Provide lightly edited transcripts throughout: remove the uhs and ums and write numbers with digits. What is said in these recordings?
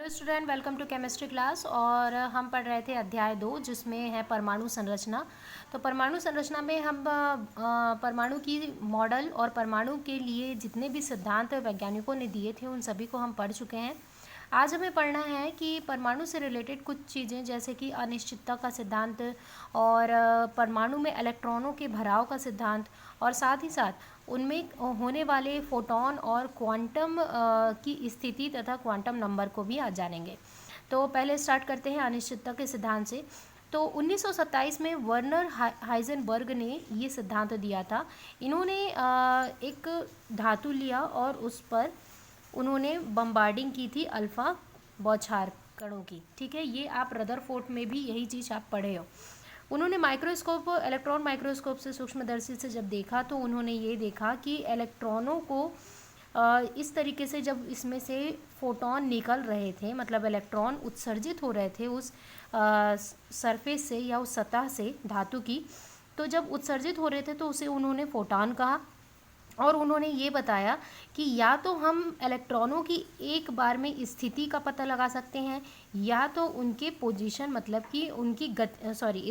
Hello student, welcome to chemistry class. और हम पढ़ रहे थे अध्याय 2 जिसमें है परमाणु संरचना। तो परमाणु संरचना में हम परमाणु की मॉडल और परमाणु के लिए जितने भी सिद्धांत वैज्ञानिकों ने दिए थे उन सभी को हम पढ़ चुके हैं। आज हमें पढ़ना है कि परमाणु से रिलेटेड कुछ चीज़ें जैसे कि अनिश्चितता का सिद्धांत और परमाणु में इलेक्ट्रॉनों के भराव का सिद्धांत और साथ ही साथ उनमें होने वाले फोटॉन और क्वांटम की स्थिति तथा क्वांटम नंबर को भी आज जानेंगे। तो पहले स्टार्ट करते हैं अनिश्चितता के सिद्धांत से। तो 1927 में वर्नर हाइजेनबर्ग ने ये सिद्धांत दिया था। इन्होंने एक धातु लिया और उस पर उन्होंने बम्बार्डिंग की थी अल्फ़ा बौछार कणों की। ठीक है, ये आप रदरफोर्ड में भी यही चीज़ आप पढ़े हो। उन्होंने माइक्रोस्कोप इलेक्ट्रॉन माइक्रोस्कोप से सूक्ष्मदर्शी से जब देखा तो उन्होंने ये देखा कि इलेक्ट्रॉनों को इस तरीके से जब इसमें से फोटॉन निकल रहे थे, मतलब इलेक्ट्रॉन उत्सर्जित हो रहे थे उस सरफेस से या उस सतह से धातु की, तो जब उत्सर्जित हो रहे थे तो उसे उन्होंने फोटॉन कहा। और उन्होंने ये बताया कि या तो हम इलेक्ट्रॉनों की एक बार में स्थिति का पता लगा सकते हैं या तो उनके पोजीशन मतलब कि उनकी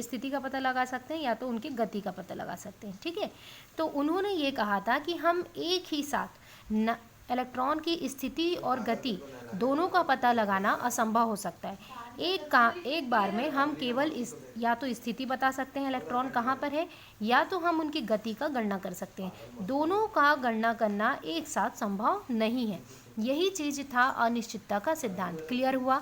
स्थिति का पता लगा सकते हैं या तो उनकी गति का पता लगा सकते हैं। ठीक है, तो उन्होंने ये कहा था कि हम एक ही साथ इलेक्ट्रॉन की स्थिति और गति दोनों का पता लगाना असंभव हो सकता है। एक बार में हम केवल या तो स्थिति बता सकते हैं इलेक्ट्रॉन कहाँ पर है या तो हम उनकी गति का गणना कर सकते हैं। दोनों का गणना करना एक साथ संभव नहीं है। यही चीज़ था अनिश्चितता का सिद्धांत। क्लियर हुआ।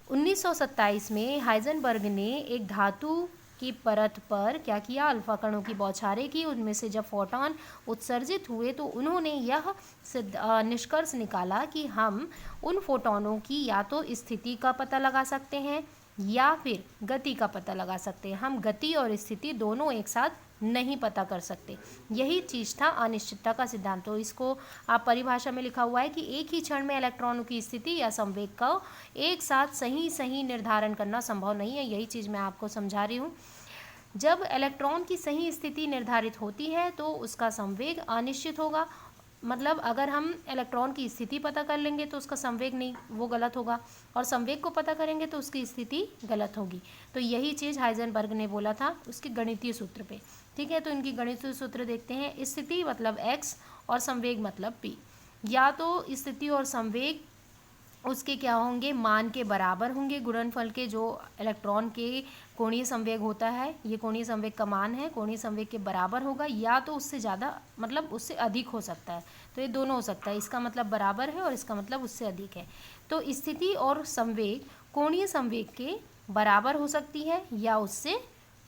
1927 में हाइजेनबर्ग ने एक धातु की परत पर क्या किया, अल्फा कणों की बौछारें की। उनमें से जब फोटॉन उत्सर्जित हुए तो उन्होंने यह निष्कर्ष निकाला कि हम उन फोटॉनों की या तो स्थिति का पता लगा सकते हैं या फिर गति का पता लगा सकते हैं। हम गति और स्थिति दोनों एक साथ नहीं पता कर सकते। यही चीज़ था अनिश्चितता का सिद्धांत। तो इसको आप परिभाषा में लिखा हुआ है कि एक ही क्षण में इलेक्ट्रॉनों की स्थिति या संवेग का एक साथ सही निर्धारण करना संभव नहीं है। यही चीज़ मैं आपको समझा रही हूँ। जब इलेक्ट्रॉन की सही स्थिति निर्धारित होती है तो उसका संवेग अनिश्चित होगा। मतलब अगर हम इलेक्ट्रॉन की स्थिति पता कर लेंगे तो उसका संवेग नहीं, वो गलत होगा, और संवेग को पता करेंगे तो उसकी स्थिति गलत होगी। तो यही चीज़ हाइजेनबर्ग ने बोला था उसके गणितीय सूत्र पे। ठीक है, तो इनकी गणितीय सूत्र देखते हैं। स्थिति मतलब x और संवेग मतलब p। या तो स्थिति और संवेग उसके क्या होंगे, मान के बराबर होंगे गुणनफल के। जो इलेक्ट्रॉन के कोणीय संवेग होता है, ये कोणीय संवेग का मान है, कोणीय संवेग के बराबर होगा या तो उससे ज़्यादा मतलब उससे अधिक हो सकता है। तो ये दोनों हो सकता है, इसका मतलब बराबर है और इसका मतलब उससे अधिक है। तो स्थिति और संवेग कोणीय संवेग के बराबर हो सकती है या उससे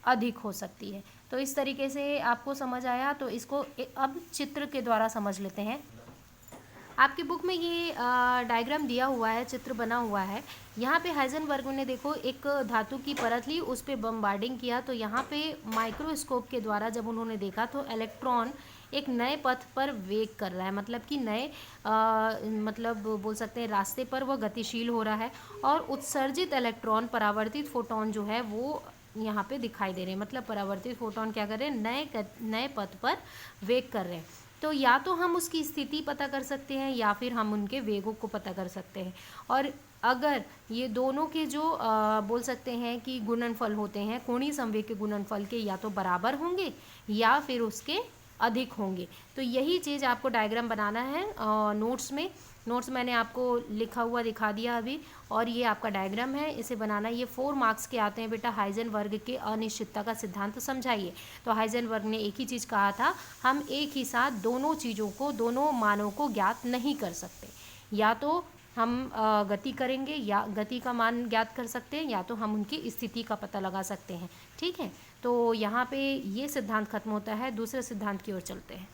अधिक हो सकती है। तो इस तरीके से आपको समझ आया। तो इसको अब चित्र के द्वारा समझ लेते हैं। आपकी बुक में ये डायग्राम दिया हुआ है, चित्र बना हुआ है। यहाँ पे हाइजेनबर्ग ने देखो एक धातु की परत ली, उस पर बम्बार्डिंग किया। तो यहाँ पे माइक्रोस्कोप के द्वारा जब उन्होंने देखा तो इलेक्ट्रॉन एक नए पथ पर वेग कर रहा है, मतलब कि नए मतलब बोल सकते हैं रास्ते पर वह गतिशील हो रहा है। और उत्सर्जित इलेक्ट्रॉन परावर्तित फोटोन जो है वो यहाँ पे दिखाई दे रहे हैं। मतलब परावर्तित फोटोन क्या कर रहे हैं, नए पथ पर वेग कर रहे हैं। तो या तो हम उसकी स्थिति पता कर सकते हैं या फिर हम उनके वेगों को पता कर सकते हैं। और अगर ये दोनों के जो बोल सकते हैं कि गुणनफल होते हैं, कोणीय संवेग के गुणनफल के या तो बराबर होंगे या फिर उसके अधिक होंगे। तो यही चीज़ आपको डायग्राम बनाना है नोट्स मैंने आपको लिखा हुआ दिखा दिया अभी। और ये आपका डायग्राम है, इसे बनाना। ये 4 मार्क्स के आते हैं बेटा। हाइजेनबर्ग के अनिश्चितता का सिद्धांत समझाइए। तो हाइजेनबर्ग ने एक ही चीज़ कहा था, हम एक ही साथ दोनों चीज़ों को, दोनों मानों को ज्ञात नहीं कर सकते। या तो हम गति करेंगे या गति का मान ज्ञात कर सकते हैं या तो हम उनकी स्थिति का पता लगा सकते हैं। ठीक है, तो यहाँ पे ये सिद्धांत खत्म होता है। दूसरे सिद्धांत की ओर चलते हैं।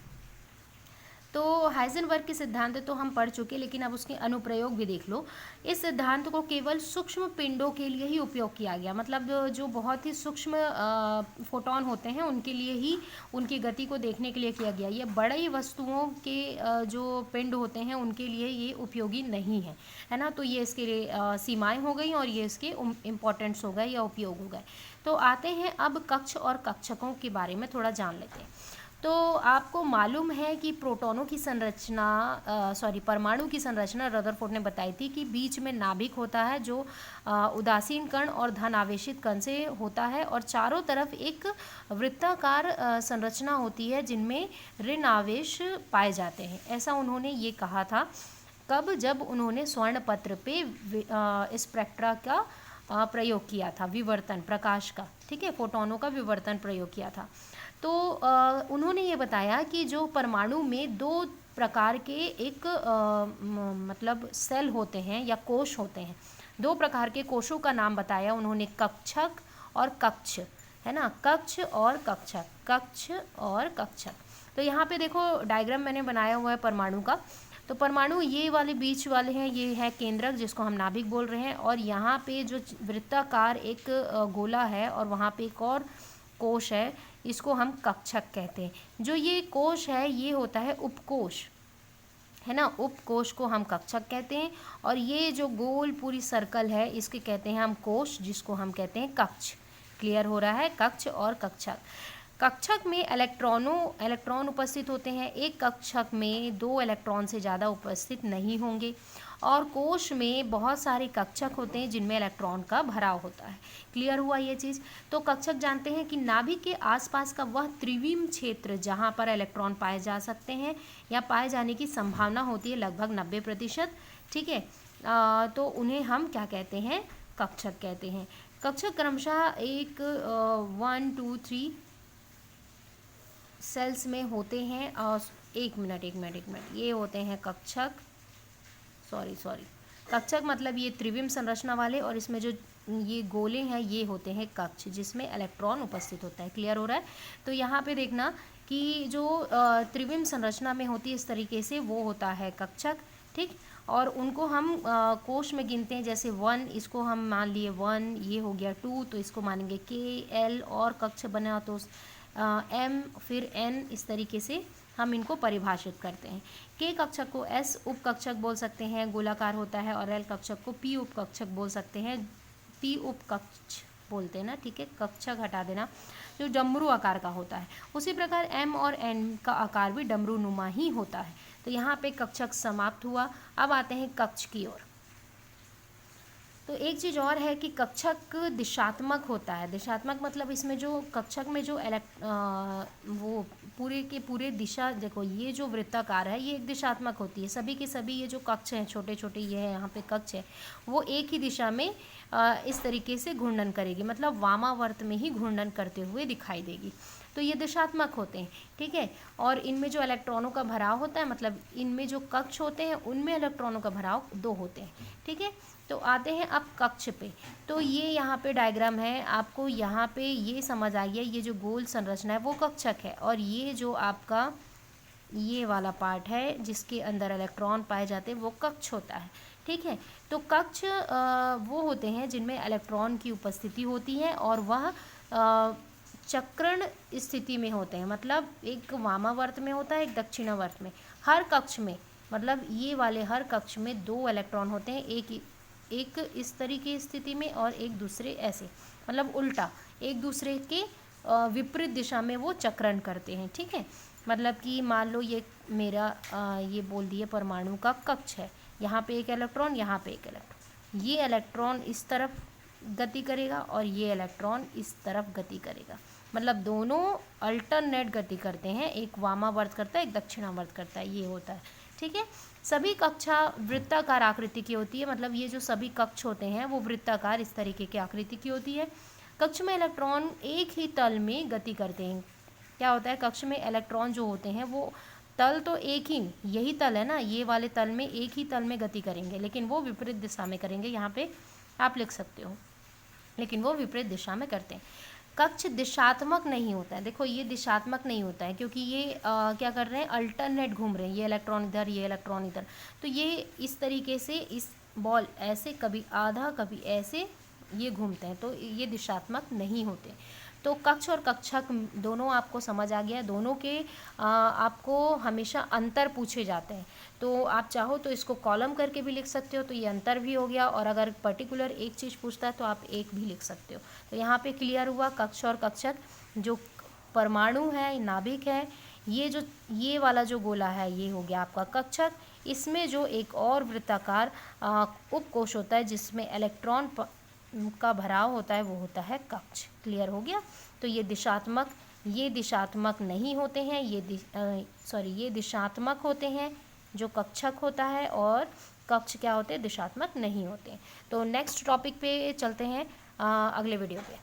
तो हाइजेनबर्ग के सिद्धांत तो हम पढ़ चुके, लेकिन अब उसके अनुप्रयोग भी देख लो। इस सिद्धांत को केवल सूक्ष्म पिंडों के लिए ही उपयोग किया गया, मतलब जो बहुत ही सूक्ष्म फोटॉन होते हैं उनके लिए ही उनकी गति को देखने के लिए किया गया। ये बड़ी वस्तुओं के जो पिंड होते हैं उनके लिए ये उपयोगी नहीं है ना। तो ये इसके लिए सीमाएँ हो गई और ये इसके इम्पोर्टेंट्स हो गए या उपयोग हो गए। तो आते हैं अब कक्ष और कक्षकों के बारे में थोड़ा जान लेते हैं। तो आपको मालूम है कि प्रोटॉनों की संरचना परमाणु की संरचना रदरफोर्ड ने बताई थी कि बीच में नाभिक होता है जो उदासीन कण और धन आवेशित कण से होता है, और चारों तरफ एक वृत्ताकार संरचना होती है जिनमें ऋण आवेश पाए जाते हैं। ऐसा उन्होंने ये कहा था। कब? जब उन्होंने स्वर्ण पत्र पे स्पेक्ट्रा का प्रयोग किया था, विवर्तन प्रकाश का, ठीक है, फोटोनों का विवर्तन प्रयोग किया था। तो उन्होंने ये बताया कि जो परमाणु में दो प्रकार के एक मतलब सेल होते हैं या कोश होते हैं, दो प्रकार के कोशों का नाम बताया उन्होंने, कक्षक और कक्ष, है ना, कक्ष और कक्षक, कक्ष और कक्षक। तो यहाँ पे देखो डायग्राम मैंने बनाया हुआ है परमाणु का। तो परमाणु ये वाले बीच वाले हैं, ये है केंद्रक जिसको हम नाभिक बोल रहे हैं, और यहाँ पे जो वृत्ताकार एक गोला है और वहाँ पे एक और कोश है, इसको हम कक्षक कहते हैं। जो ये कोश है ये होता है उपकोश, है ना, उपकोश को हम कक्षक कहते हैं, और ये जो गोल पूरी सर्कल है इसके कहते हैं हम कोश, जिसको हम कहते हैं कक्ष। क्लियर हो रहा है? कक्ष और कक्षक। कक्षक में इलेक्ट्रॉन उपस्थित होते हैं। एक कक्षक में 2 इलेक्ट्रॉन से ज़्यादा उपस्थित नहीं होंगे, और कोश में बहुत सारे कक्षक होते हैं जिनमें इलेक्ट्रॉन का भराव होता है। क्लियर हुआ ये चीज़? तो कक्षक जानते हैं कि नाभिक के आसपास का वह त्रिविम क्षेत्र जहाँ पर इलेक्ट्रॉन पाए जा सकते हैं या पाए जाने की संभावना होती है लगभग 90%, ठीक है, तो उन्हें हम क्या कहते हैं? कक्षक कहते हैं। कक्षक क्रमशः 1 2 3 सेल्स में होते हैं। एक मिनट, ये होते हैं कक्षक, कक्षक मतलब ये त्रिविम संरचना वाले, और इसमें जो ये गोले हैं ये होते हैं कक्ष, जिसमें इलेक्ट्रॉन उपस्थित होता है। क्लियर हो रहा है? तो यहाँ पे देखना कि जो त्रिविम संरचना में होती है इस तरीके से, वो होता है कक्षक, ठीक, और उनको हम कोश में गिनते हैं। जैसे 1, इसको हम मान लिए 1, ये हो गया 2, तो इसको मानेंगे K L, और कक्ष बना तो M, फिर N, इस तरीके से हम इनको परिभाषित करते हैं। K कक्षक को S उप कक्षक बोल सकते हैं, गोलाकार होता है, और L कक्षक को P उप कक्षक बोल सकते हैं, P उप कक्ष बोलते हैं ना, ठीक है, कक्षक हटा देना, जो डमरू आकार का होता है। उसी प्रकार M और N का आकार भी डमरू नुमा ही होता है। तो यहाँ पे कक्षक समाप्त हुआ। अब आते हैं कक्ष की ओर। तो एक चीज़ और है कि कक्षक दिशात्मक होता है। दिशात्मक मतलब इसमें जो कक्षक में जो वो पूरे के पूरे दिशा, देखो ये जो वृत्ताकार है ये एक दिशात्मक होती है। सभी के सभी ये जो कक्ष हैं, छोटे छोटे ये है यहाँ पे कक्ष है, वो एक ही दिशा में इस तरीके से घूर्णन करेगी, मतलब वामावर्त में ही घूर्णन करते हुए दिखाई देगी। तो ये दिशात्मक होते हैं, ठीक है। और इनमें जो इलेक्ट्रॉनों का भराव होता है, मतलब इनमें जो कक्ष होते हैं उनमें इलेक्ट्रॉनों का भराव 2 होते हैं, ठीक है। तो आते हैं अब कक्ष पे। तो ये यहाँ पे डायग्राम है, आपको यहाँ पे ये समझ आ गया, ये जो गोल संरचना है वो कक्षक है, और ये जो आपका ये वाला पार्ट है जिसके अंदर इलेक्ट्रॉन पाए जाते हैं वो कक्ष होता है, ठीक है। तो कक्ष वो होते हैं जिनमें इलेक्ट्रॉन की उपस्थिति होती है, और वह चक्रण स्थिति में होते हैं, मतलब एक वामावर्त में होता है, एक दक्षिणावर्त में। हर कक्ष में, मतलब ये वाले हर कक्ष में 2 इलेक्ट्रॉन होते हैं, एक इस तरीके की स्थिति में और एक दूसरे ऐसे, मतलब उल्टा, एक दूसरे के विपरीत दिशा में वो चक्रण करते हैं, ठीक है। मतलब कि मान लो ये मेरा ये बोल दिए परमाणु का कक्ष है, यहाँ पे एक इलेक्ट्रॉन, यहाँ पे एक इलेक्ट्रॉन, ये इलेक्ट्रॉन इस तरफ गति करेगा और ये इलेक्ट्रॉन इस तरफ गति करेगा, मतलब दोनों अल्टरनेट गति करते हैं, एक वामावर्त करता है, एक दक्षिणावर्त करता है, ये होता है, ठीक है। सभी कक्षा वृत्ताकार आकृति की होती है, मतलब ये जो सभी कक्ष होते हैं वो वृत्ताकार इस तरीके की आकृति की होती है। कक्ष में इलेक्ट्रॉन एक ही तल में गति करते हैं। क्या होता है, कक्ष में इलेक्ट्रॉन जो होते हैं वो तल तो एक ही, यही तल है ना, ये वाले तल में एक ही तल में गति करेंगे, लेकिन वो विपरीत दिशा में करेंगे, यहाँ पे आप लिख सकते हो, लेकिन वो विपरीत दिशा में करते हैं। कक्ष दिशात्मक नहीं होता है, देखो ये दिशात्मक नहीं होता है क्योंकि ये क्या कर रहे हैं, अल्टरनेट घूम रहे हैं, ये इलेक्ट्रॉन इधर, ये इलेक्ट्रॉन इधर, तो ये इस तरीके से इस बॉल ऐसे कभी आधा कभी ऐसे ये घूमते हैं, तो ये दिशात्मक नहीं होते। तो कक्ष और कक्षक दोनों आपको समझ आ गया, दोनों के आपको हमेशा अंतर पूछे जाते हैं, तो आप चाहो तो इसको कॉलम करके भी लिख सकते हो, तो ये अंतर भी हो गया, और अगर पर्टिकुलर एक चीज़ पूछता है तो आप एक भी लिख सकते हो। तो यहाँ पे क्लियर हुआ, कक्ष और कक्षक जो परमाणु है, नाभिक है, ये वाला जो गोला है ये हो गया आपका कक्षक। इसमें जो एक और वृत्ताकार उपकोश होता है जिसमें इलेक्ट्रॉन का भराव होता है वो होता है कक्ष। क्लियर हो गया। तो ये दिशात्मक नहीं होते हैं, ये दिशात्मक होते हैं जो कक्षक होता है, और कक्ष क्या होते हैं, दिशात्मक नहीं होते। तो नेक्स्ट टॉपिक पे चलते हैं अगले वीडियो पे।